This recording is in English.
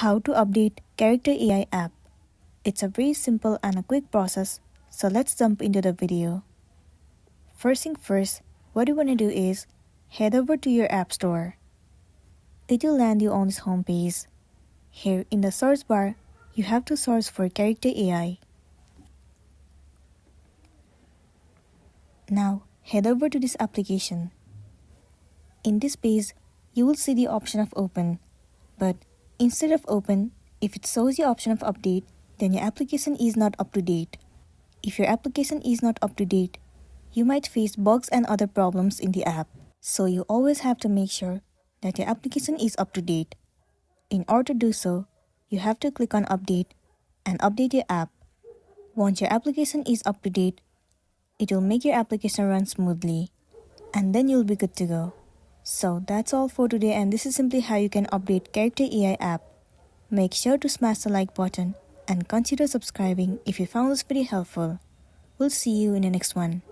How to update Character AI app. It's a very simple and a quick process, so let's jump into the video. First thing first, what you want to do is head over to your app store. It will land you on this home page. Here in the search bar, you have to search for Character AI. Now head over to this application. In this page, you will see the option of open, but instead of open, if it shows the option of update, then your application is not up to date. If your application is not up to date, you might face bugs and other problems in the app. So you always have to make sure that your application is up to date. In order to do so, you have to click on update and update your app. Once your application is up to date, it will make your application run smoothly, and then you'll be good to go. So that's all for today, and this is simply how you can update Character AI app. Make sure to smash the like button and consider subscribing if you found this video helpful. We'll see you in the next one.